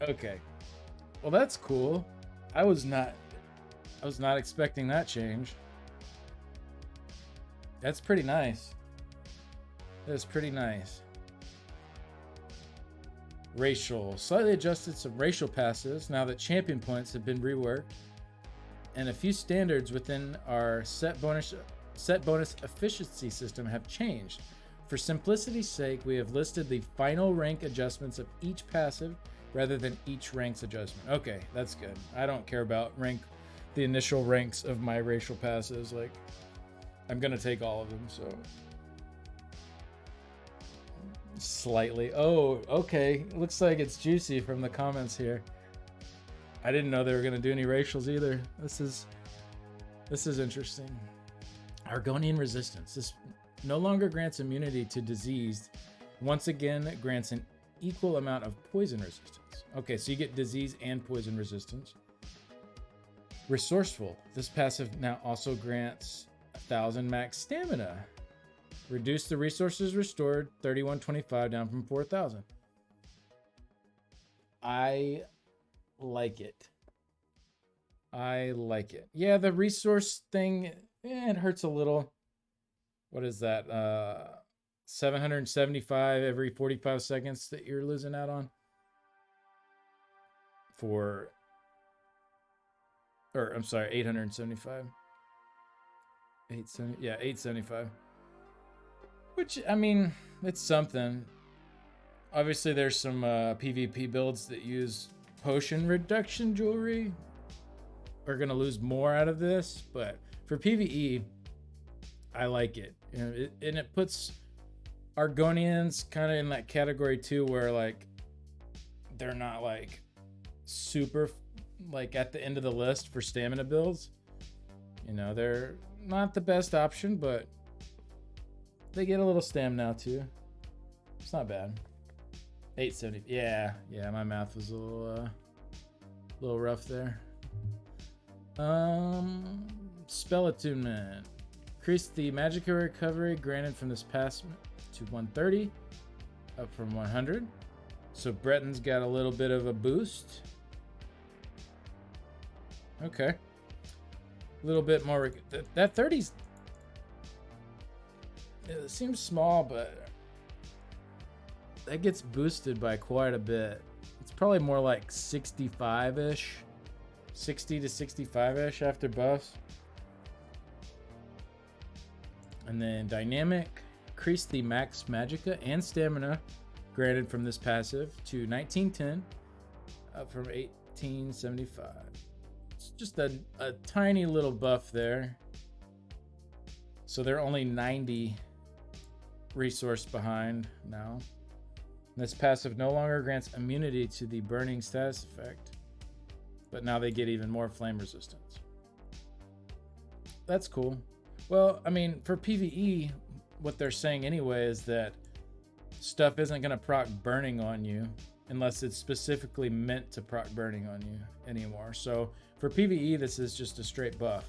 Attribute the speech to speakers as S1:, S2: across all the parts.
S1: Okay. Well, that's cool. I was not expecting that change. That's pretty nice. That's pretty nice. Racial. Slightly adjusted some racial passes now that champion points have been reworked, and a few standards within our set bonus efficiency system have changed. For simplicity's sake, we have listed the final rank adjustments of each passive rather than each rank's adjustment. Okay, that's good. I don't care about the initial ranks of my racial passes. Like, I'm gonna take all of them, so. Slightly. Oh, okay. Looks like it's juicy from the comments here. I didn't know they were gonna do any racials either. This is interesting. Argonian resistance. This no longer grants immunity to disease. Once again, it grants an equal amount of poison resistance. Okay, so you get disease and poison resistance. Resourceful. This passive now also grants 1,000 max stamina. Reduce the resources restored 3125 down from 4,000. I like it. I like it. Yeah, the resource thing, it hurts a little. What is that? 775 every 45 seconds that you're losing out on. I'm sorry, 875. 875. Which, I mean, it's something. Obviously, there's some PvP builds that use potion reduction jewelry. Are going to lose more out of this, but for PvE, I like it. You know, and it puts Argonians kind of in that category too, where like they're not like super like at the end of the list for stamina builds. You know, they're not the best option, but they get a little stam now too. It's not bad. 870. Yeah, my math was a little rough there. Spell attunement. Increase the magicka recovery granted from this pass to 130, up from 100. So Breton's got a little bit of a boost. Okay. A little bit more. That 30's. It seems small, but that gets boosted by quite a bit. It's probably more like 65-ish. 60 to 65-ish after buffs. And then dynamic. Increase the max magicka and stamina granted from this passive to 1910, up from 1875. It's just a tiny little buff there. So they're only 90 resource behind now. This passive no longer grants immunity to the burning status effect, but now they get even more flame resistance. That's cool. Well, I mean, for PvE, what they're saying anyway is that stuff isn't going to proc burning on you unless it's specifically meant to proc burning on you anymore. So for PvE, this is just a straight buff.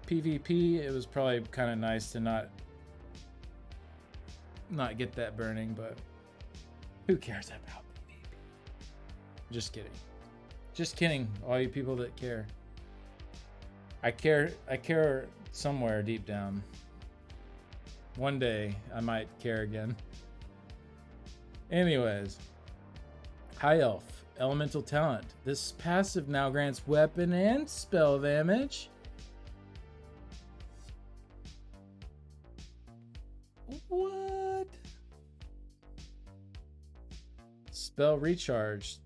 S1: PvP, it was probably kind of nice to not get that burning, but who cares about PvP? Just kidding. Just kidding, all you people that care. I care somewhere deep down. One day I might care again. Anyways, High Elf, Elemental Talent. This passive now grants weapon and spell damage. What? Spell recharge.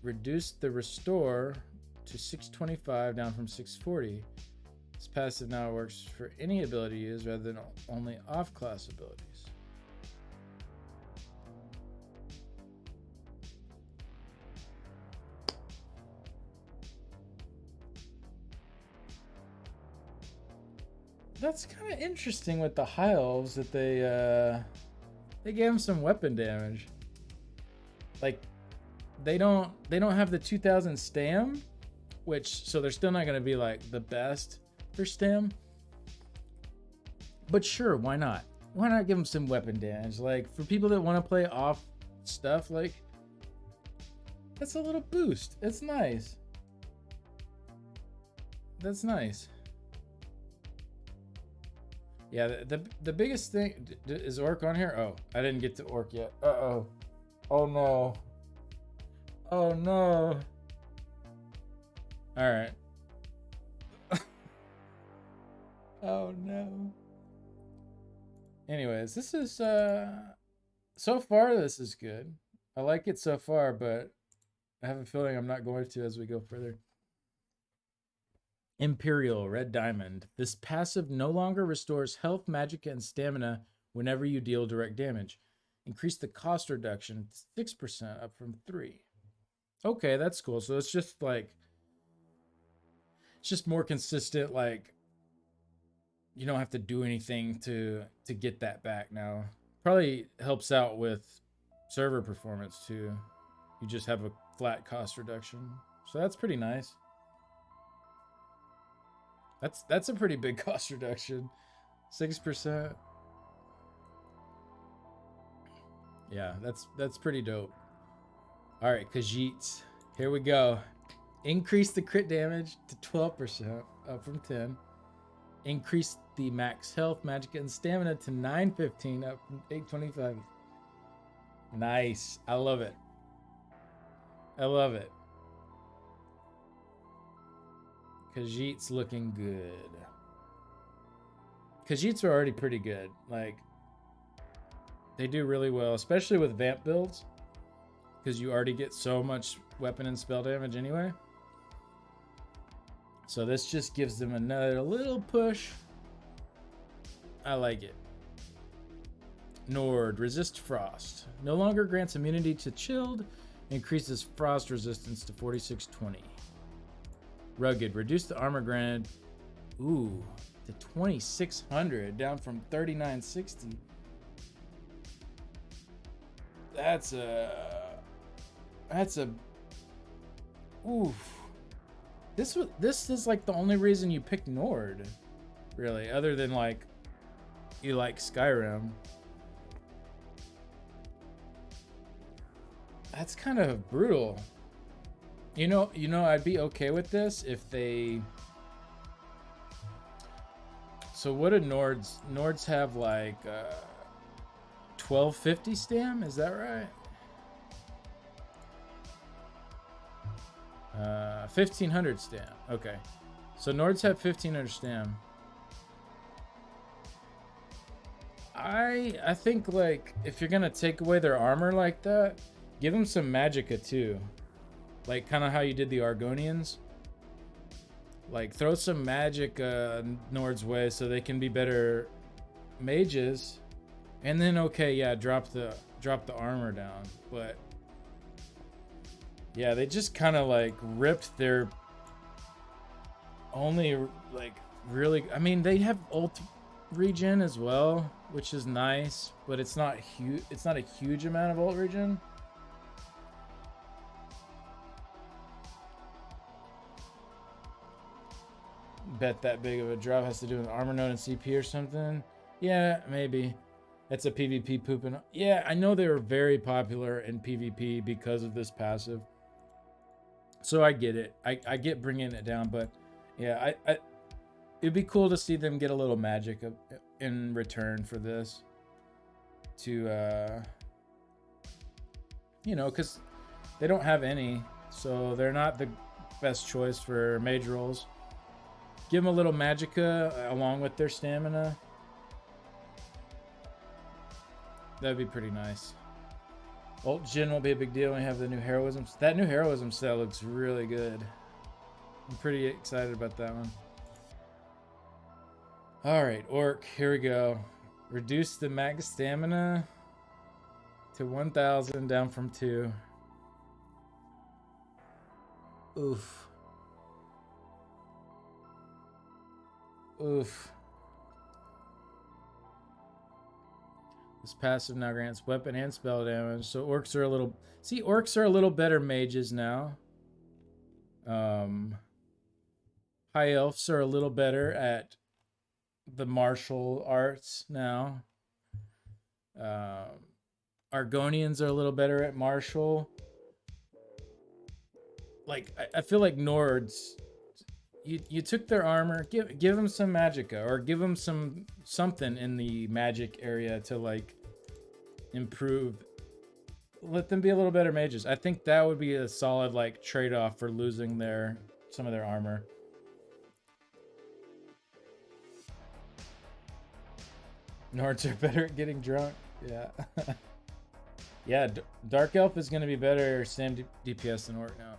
S1: Reduce the restore to 625 down from 640. This passive now works for any ability used rather than only off-class abilities. That's kind of interesting with the High Elves that they gave them some weapon damage. Like they don't have the 2000 stam, so they're still not going to be like the best for stam. But sure, why not? why not give them some weapon damage? Like, for people that want to play off stuff, like, that's a little boost. It's nice. That's nice. Yeah, the biggest thing... Is Orc on here? Oh, I didn't get to Orc yet. Uh-oh. Oh, no. Oh, no. Alright. Oh, no. Anyways, this is... so far, this is good. I like it so far, but I have a feeling I'm not going to as we go further. Imperial Red Diamond. This passive no longer restores health, magicka, and stamina whenever you deal direct damage. Increase the cost reduction to 6% up from 3. Okay, that's cool. So it's just like... It's just more consistent, like... You don't have to do anything to get that back now. Probably helps out with server performance too. You just have a flat cost reduction. So that's pretty nice. That's a pretty big cost reduction. 6%. Yeah, that's pretty dope. All right, Khajiit. Here we go. Increase the crit damage to 12%, up from 10. Increase the max health, magicka, and stamina to 915, up from 825. Nice. I love it. I love it. Khajiit's looking good. Khajiits are already pretty good. Like, they do really well, especially with vamp builds, because you already get so much weapon and spell damage anyway. So this just gives them another little push. I like it. Nord, resist frost. No longer grants immunity to chilled. Increases frost resistance to 4620. Rugged, reduce the armor granted. Ooh, to 2600, down from 3960. That's a. Oof. This is like the only reason you picked Nord, really, other than like you like Skyrim. That's kind of brutal. You know, I'd be okay with this if they... So what do Nords... Nords have like 1250 stam, is that right? 1500 stam. Okay. So Nords have 1500 stam. I think like if you're gonna take away their armor like that, give them some magicka too. Like kind of how you did the Argonians. Like throw some magic Nord's way so they can be better mages. And then okay, yeah, drop the armor down. But yeah, they just kind of like ripped their only like really, I mean, they have ult regen as well, which is nice, but it's not huge. It's not a huge amount of ult regen. Bet that big of a drop has to do with armor node and CP or something. Yeah, maybe. That's a PvP pooping. Yeah, I know they were very popular in PvP because of this passive. So I get it. I get bringing it down, but yeah, it'd be cool to see them get a little magic in return for this. To, you know, because they don't have any, so they're not the best choice for mage rolls. Give them a little magicka along with their stamina. That'd be pretty nice. Ult Jin won't be a big deal when we have the new heroism. That new heroism set looks really good. I'm pretty excited about that one. Alright, Orc, here we go. Reduce the max stamina to 1000, down from 2. Oof. Oof. This passive now grants weapon and spell damage. So orcs are a little... See, orcs are a little better mages now. High elves are a little better at the martial arts now. Argonians are a little better at martial. Like I feel like Nords, you took their armor, give them some magicka, or give them something in the magic area to like improve. Let them be a little better mages. I think that would be a solid like trade-off for losing some of their armor. Nords are better at getting drunk. Yeah. Yeah, Dark Elf is going to be better stam DPS than Orc now.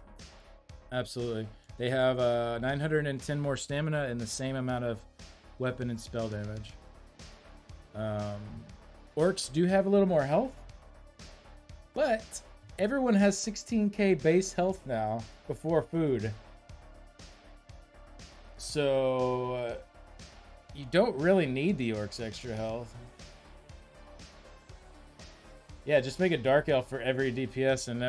S1: Absolutely. They have 910 more stamina and the same amount of weapon and spell damage. Orcs do have a little more health, but everyone has 16k base health now before food. So you don't really need the Orcs' extra health. Yeah, just make a Dark Elf for every DPS, and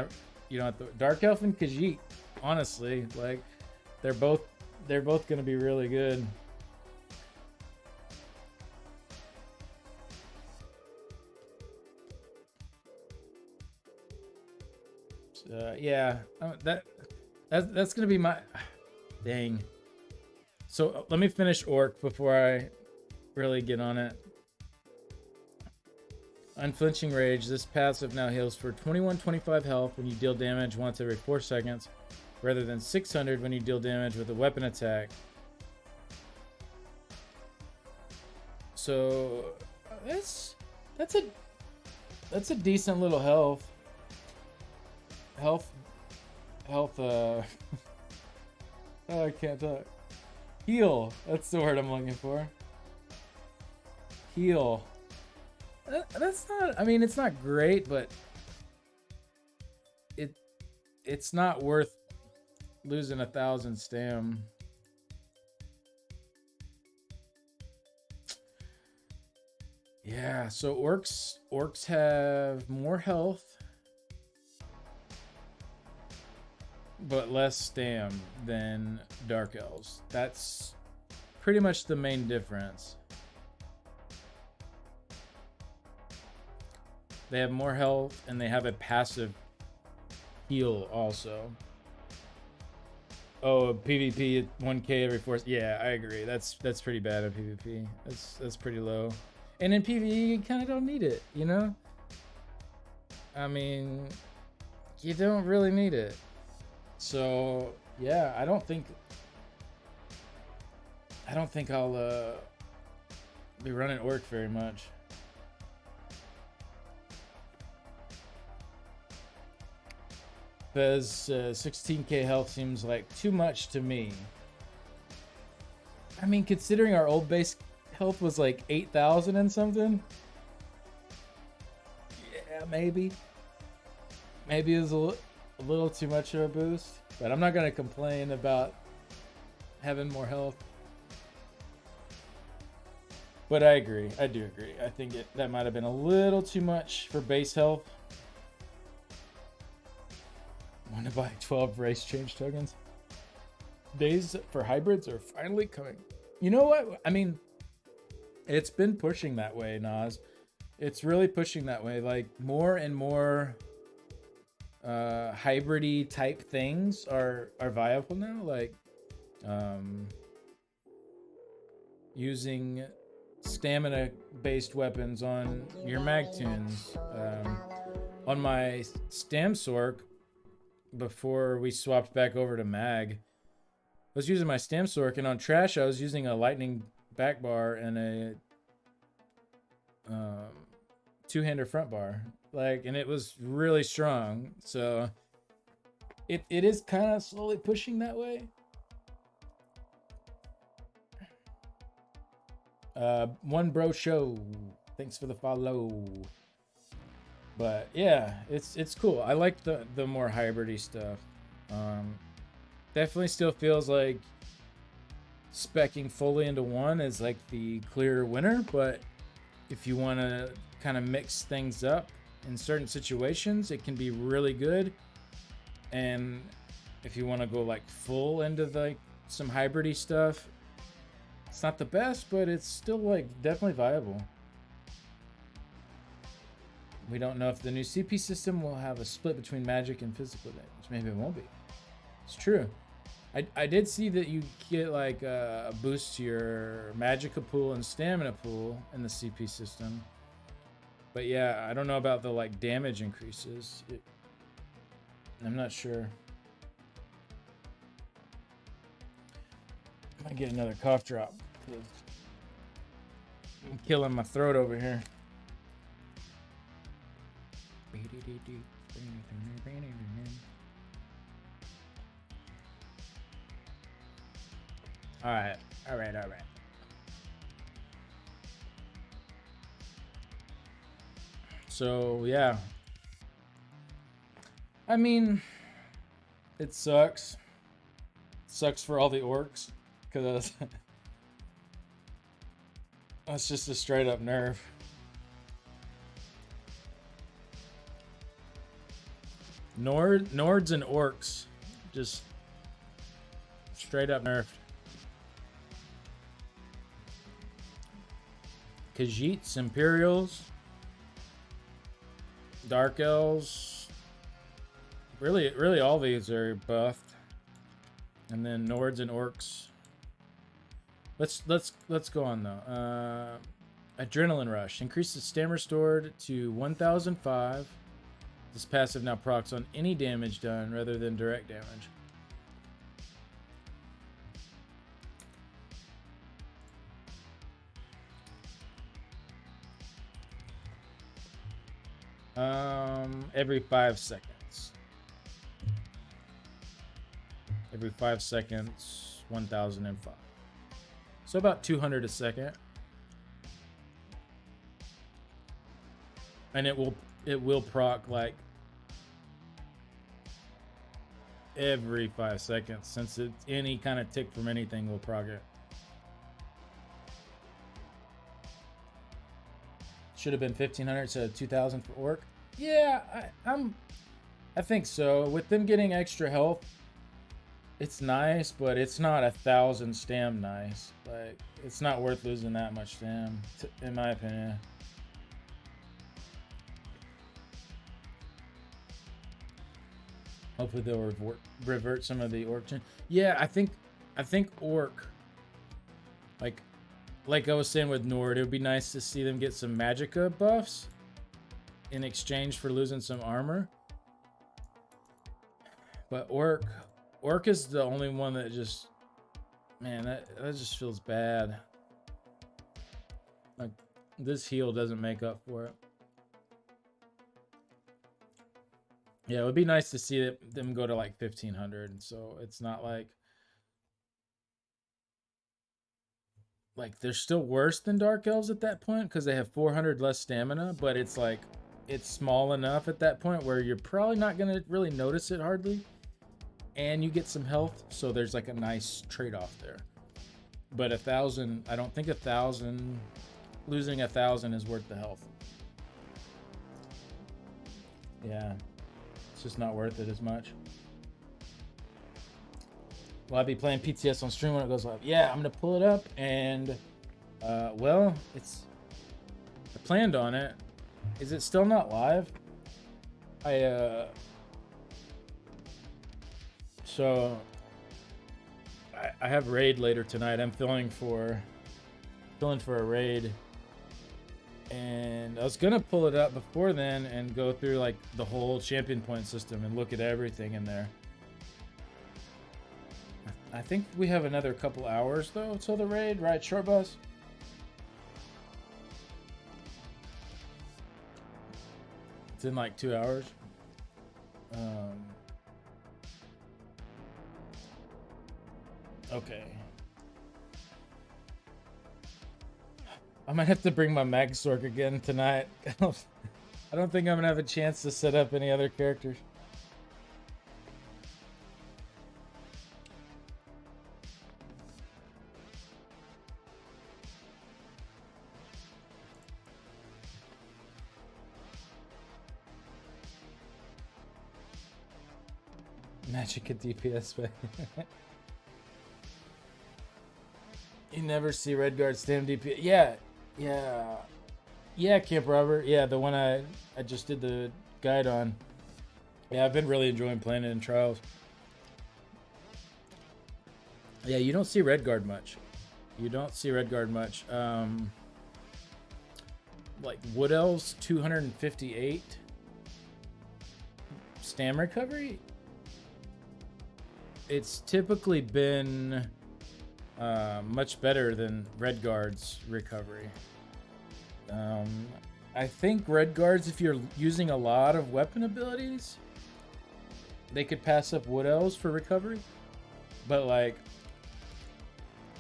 S1: you don't have to. Dark Elf and Khajiit, honestly, like they're both gonna be really good. Yeah, that's gonna be my dang. So let me finish Orc before I really get on it. Unflinching Rage. This passive now heals for 2125 health when you deal damage once every 4 seconds, rather than 600 when you deal damage with a weapon attack. So that's a decent little health. Oh, I can't talk. Heal. That's the word I'm looking for. Heal. That's not. I mean, it's not great, but it's not worth losing 1,000 stam. Yeah. So orcs have more health, but less stam than dark elves. That's pretty much the main difference. They have more health, and they have a passive heal also. Oh, PvP 1k every 4. Yeah, I agree. That's pretty bad at PvP. That's pretty low. And in PvE, you kind of don't need it, you know? I mean, you don't really need it. So, yeah, I don't think I'll be running Orc very much. Fez 16k health seems like too much to me. I mean, considering our old base health was like 8,000 and something. Yeah, maybe it was a little too much of a boost, but I'm not gonna complain about having more health. But I do agree. I think that might have been a little too much for base health. Want to buy 12 race change tokens? Days for hybrids are finally coming. You know what? I mean, it's been pushing that way, Nas. It's really pushing that way. Like, more and more hybrid-y type things are viable now. Like, using stamina-based weapons on your mag tunes. On my Stam Sork, before we swapped back over to mag, I was using my Stam Sork, and on Trash I was using a lightning back bar and a two-hander front bar, like, and it was really strong. So it is kind of slowly pushing that way. One bro show, thanks for the follow. But yeah, it's cool. I like the more hybrid-y stuff. Definitely still feels like speccing fully into one is like the clear winner, but if you want to kind of mix things up in certain situations, it can be really good. And if you want to go like full into like some hybrid-y stuff, it's not the best, but it's still like definitely viable. We don't know if the new CP system will have a split between magic and physical damage. Maybe it won't be. It's true. I did see that you get like a boost to your magicka pool and stamina pool in the CP system. But yeah, I don't know about the like damage increases. I'm not sure. I might get another cough drop. I'm killing my throat over here. All right. So, yeah. I mean, it sucks. It sucks for all the orcs, because that's just a straight up nerf. Nords and orcs, just straight up nerfed. Khajiits, Imperials, Dark Elves. Really all these are buffed. And then Nords and Orcs. Let's go on though. Adrenaline Rush. Increases stamina restored to 1005. This passive now procs on any damage done rather than direct damage. Every 5 seconds. Every 5 seconds, 1005. So about 200 a second. And it will proc like every 5 seconds, since it's any kind of tick from anything will proc it. Should have been 1500 instead of 2000 for orc. Yeah, I think so. With them getting extra health, it's nice, but it's not 1000 stam nice. Like, it's not worth losing that much stam, in my opinion. Hopefully they'll revert some of the orc. Yeah, I think orc. Like I was saying with Nord, it would be nice to see them get some magicka buffs in exchange for losing some armor. But orc is the only one that just, man, that just feels bad. Like, this heal doesn't make up for it. Yeah, it would be nice to see them go to like 1500, so it's not like they're still worse than Dark Elves at that point because they have 400 less stamina, but it's like, it's small enough at that point where you're probably not going to really notice it hardly, and you get some health, so there's like a nice trade-off there. But 1000, I don't think 1000, losing 1000 is worth the health. Yeah, it's just not worth it as much. Will I be playing PTS on stream when it goes live? Yeah, I'm gonna pull it up, and well, I planned on it. Is it still not live? So I have raid later tonight. I'm filling for a raid, and I was gonna pull it up before then and go through like the whole champion point system and look at everything in there. I think we have another couple hours though till the raid, right, Short Bus? It's in like 2 hours. Okay. I might have to bring my Magsork again tonight. I don't think I'm gonna have a chance to set up any other characters. Magic at DPS, but you never see Redguard stam DPS. Yeah. Yeah, Camp Robert. Yeah, the one I just did the guide on. Yeah, I've been really enjoying playing it in trials. Yeah, you don't see Redguard much. You don't see Redguard much. Like Wood Elves 258 stam recovery. It's typically been much better than Redguard's recovery. I think Redguards, if you're using a lot of weapon abilities, they could pass up Wood Elves for recovery. But like,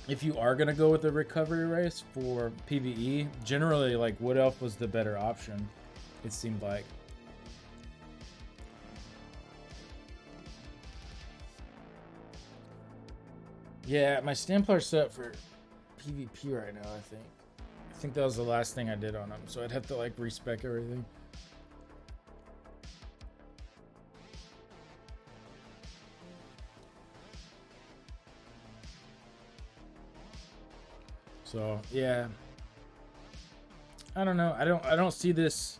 S1: if you are gonna go with the recovery race for PvE, generally like Wood Elf was the better option. It seemed like. Yeah, my Stamplar's set for PvP right now, I think. I think that was the last thing I did on them, so I'd have to like respec everything. So yeah, I don't know. I don't see this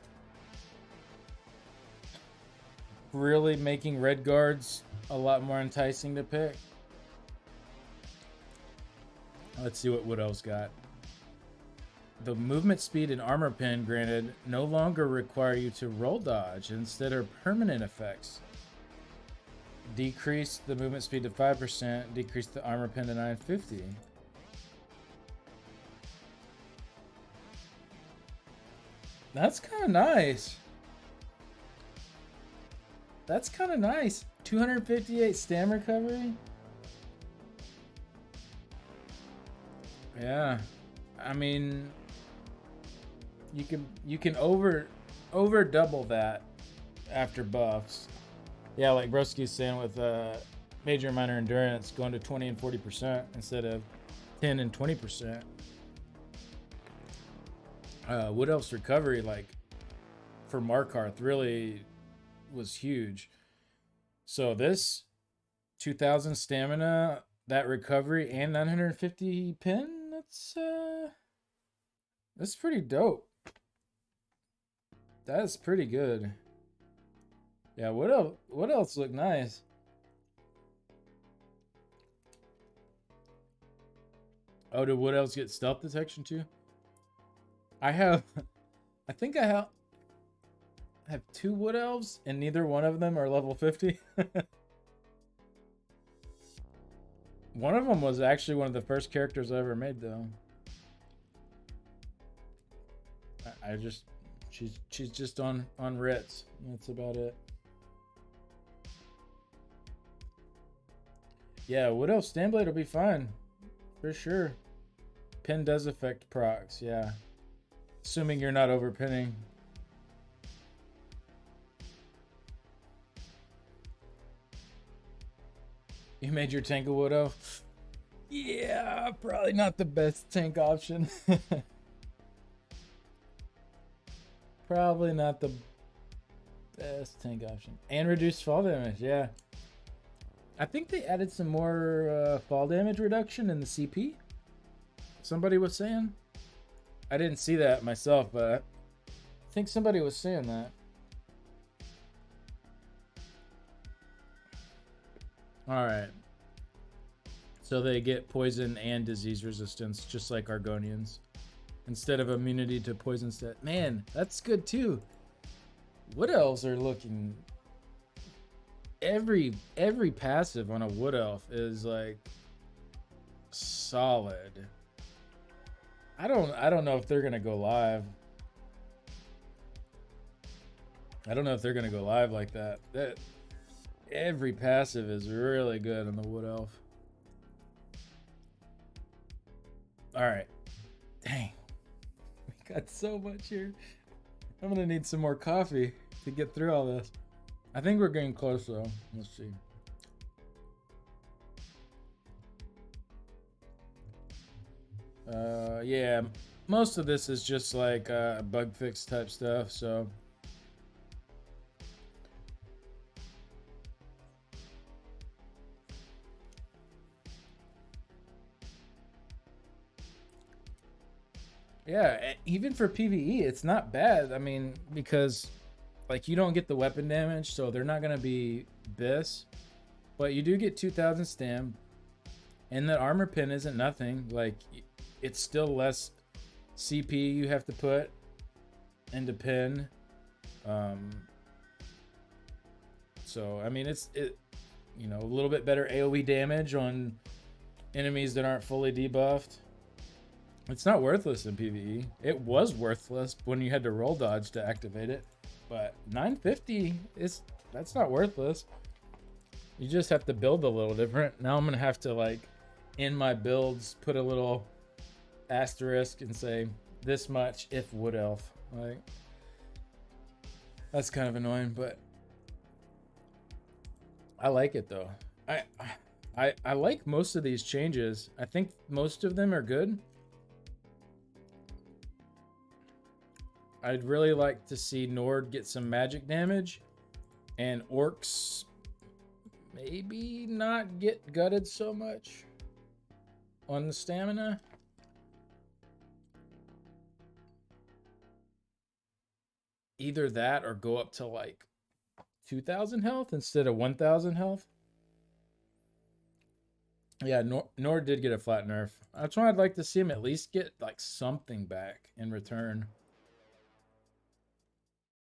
S1: really making Redguards a lot more enticing to pick. Let's see what Wood Elf's got. The movement speed and armor pen granted no longer require you to roll dodge. Instead are permanent effects. Decrease the movement speed to 5%. Decrease the armor pen to 950. That's kind of nice. That's kind of nice. 258 stam recovery. Yeah, I mean, you can over double that after buffs. Yeah, like Broski's saying with major and minor endurance going to 20 and 40% instead of 10 and 20%. Wood Elf's recovery, like for Markarth, really was huge. So this 2,000 stamina, that recovery, and 950 pin. That's pretty dope. That's pretty good. Yeah, what else look nice? Oh, did Wood Elves get stealth detection too? I think I have 2 Wood Elves and neither one of them are level 50. One of them was actually one of the first characters I ever made, though. She's just on Ritz. That's about it. Yeah, Wood Elf Standblade will be fine. For sure. Pin does affect procs, yeah. Assuming you're not overpinning. You made your tank a Wood Elf? Yeah, probably not the best tank option. Probably not the best tank option. And reduced fall damage, yeah. I think they added some more fall damage reduction in the CP. Somebody was saying. I didn't see that myself, but I think somebody was saying that. Alright. So they get poison and disease resistance, just like Argonians. Instead of immunity to poison stat. Man, that's good too. Wood Elves are looking... Every passive on a Wood Elf is like solid. I don't know if they're gonna go live. I don't know if they're gonna go live like that. Every passive is really good on the Wood Elf. Alright. Dang. We got so much here. I'm gonna need some more coffee to get through all this. I think we're getting close though. Let's see. Yeah, most of this is just like bug fix type stuff, so. Yeah, even for PvE, it's not bad. I mean, because like you don't get the weapon damage, so they're not gonna be this, but you do get 2,000 stam, and the armor pin isn't nothing. Like it's still less CP you have to put into pin. So I mean, it's you know, a little bit better AoE damage on enemies that aren't fully debuffed. It's not worthless in PvE. It was worthless when you had to roll dodge to activate it, but 950 that's not worthless. You just have to build a little different. Now I'm gonna have to, like, in my builds put a little asterisk and say this much if Wood Elf. Like, that's kind of annoying, but I like it though. I like most of these changes. I think most of them are good. I'd really like to see Nord get some magic damage, and orcs maybe not get gutted so much on the stamina. Either that or go up to like 2,000 health instead of 1,000 health. Yeah, Nord did get a flat nerf. That's why I'd like to see him at least get like something back in return.